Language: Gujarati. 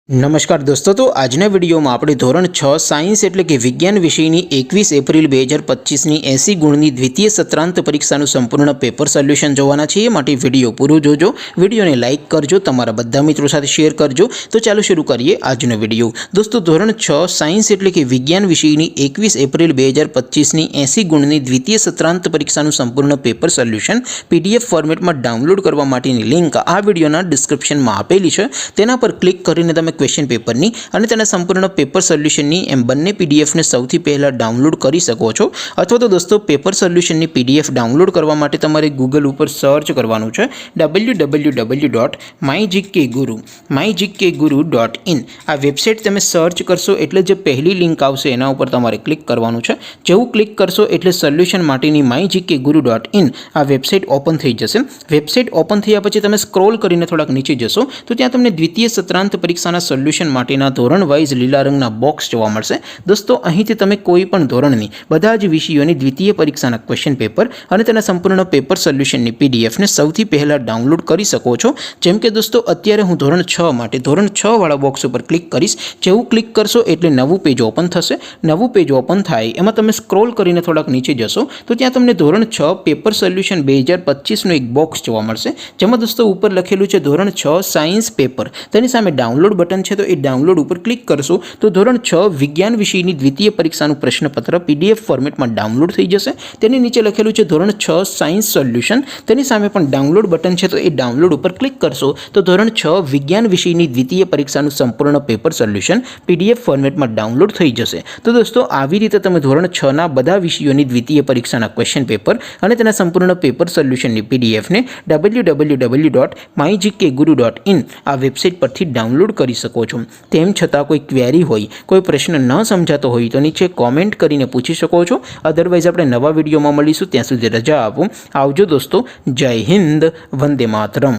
नमस्कार दोस्तों, तो आजना वीडियो में આપણે ધોરણ 6 સાયન્સ એટલે કે વિજ્ઞાન વિષયની 21 એપ્રિલ 2025ની 80 ગુણની દ્વિતીય સત્રાંત પરીક્ષાનું સંપૂર્ણ પેપર સોલ્યુશન જોવાના છીએ। માટે વિડિયો પૂરો જોજો, વિડિયોને લાઇક કરજો, તમારા બધા મિત્રો સાથે શેર કરજો। તો ચાલો શરૂ કરીએ આજનો વિડિયો। દોસ્તો, ધોરણ 6 સાયન્સ એટલે કે વિજ્ઞાન વિષયની 21 એપ્રિલ 2025ની 80 ગુણની દ્વિતીય સત્રાંત પરીક્ષાનું સંપૂર્ણ પેપર સોલ્યુશન પીડીએફ ફોર્મેટમાં ડાઉનલોડ કરવા માટેની લિંક આ વિડિયોના ડિસ્ક્રિપ્શનમાં આપેલી છે। તેના પર ક્લિક કરીને તમે क्वेश्चन पेपर नी અને તેના સંપૂર્ણ પેપર સોલ્યુશનની એમ બંને પીડીએફને સૌથી પહેલા ડાઉનલોડ કરી શકો છો। અથવા તો દોસ્તો, પેપર સોલ્યુશનની પીડીએફ ડાઉનલોડ કરવા માટે તમારે ગૂગલ ઉપર સર્ચ કરવાનું છે www.mygkguru.in। આ વેબસાઇટ તમે સર્ચ કરશો એટલે જે પહેલી લિંક આવશે એના ઉપર તમારે ક્લિક કરવાનું છે। જેવું ક્લિક કરશો એટલે સોલ્યુશન માટેની mygkguru.in આ વેબસાઇટ ઓપન થઈ જશે। વેબસાઇટ ઓપન થયા પછી તમે સ્ક્રોલ કરીને થોડાક નીચે જશો તો ત્યાં તમને દ્વિતીય સત્રાંત પરીક્ષાના સોલ્યુશન માટેના ધોરણ વાઇઝ લીલા રંગના બોક્સ જોવા મળશે। દોસ્તો, અહીંથી તમે કોઈ પણ ધોરણની બધા જ વિષયોની દ્વિતીય પરીક્ષાના ક્વેશ્ચન પેપર અને તેના સંપૂર્ણ પેપર સોલ્યુશનની પીડીએફને સૌથી પહેલા ડાઉનલોડ કરી શકો છો। જેમ કે દોસ્તો, અત્યારે હું ધોરણ 6 માટે ધોરણ 6 વાળા બોક્સ ઉપર ક્લિક કરીશ। જેવું ક્લિક કરશો એટલે નવું પેજ ઓપન થશે। નવું પેજ ઓપન થાય એમાં તમે સ્ક્રોલ કરીને થોડાક નીચે જશો તો ત્યાં તમને ધોરણ 6 પેપર સોલ્યુશન 2025નું એક બોક્સ જોવા મળશે। જેમાં દોસ્તો ઉપર લખેલું છે ધોરણ 6 સાયન્સ પેપર, તેની સામે ડાઉનલોડ બટન છે, તો એ ડાઉનલોડ ઉપર ક્લિક કરશો તો ધોરણ 6 વિજ્ઞાન વિષયની દ્વિતીય પરીક્ષાનું પ્રશ્નપત્ર પીડીએફ ફોર્મેટમાં ડાઉનલોડ થઈ જશે। તેની નીચે લખેલું છે ધોરણ 6 સાયન્સ સોલ્યુશન, તેની સામે પણ ડાઉનલોડ બટન છે, તો એ ડાઉનલોડ ઉપર ક્લિક કરશો તો ધોરણ 6 વિજ્ઞાન વિષયની દ્વિતીય પરીક્ષાનું સંપૂર્ણ પેપર સોલ્યુશન પીડીએફ ફોર્મેટમાં ડાઉનલોડ થઈ જશે। તો દોસ્તો, આવી રીતે તમે ધોરણ 6ના બધા વિષયોની દ્વિતીય પરીક્ષાના ક્વેશ્ચન પેપર અને તેના સંપૂર્ણ પેપર સોલ્યુશનની પીડીએફને www.mygkguru.in આ વેબસાઇટ પરથી ડાઉનલોડ કરી શકો છો। તેમ છતાં કોઈ ક્વેરી હોય, કોઈ પ્રશ્ન ન સમજાતો હોય તો નીચે કોમેન્ટ કરીને પૂછી શકો છો। અધરવાઇઝ આપણે નવા વિડીયોમાં મળીશું, ત્યાં સુધી રજા આપો। આવજો દોસ્તો, જય હિન્દ, વંદે માતરમ।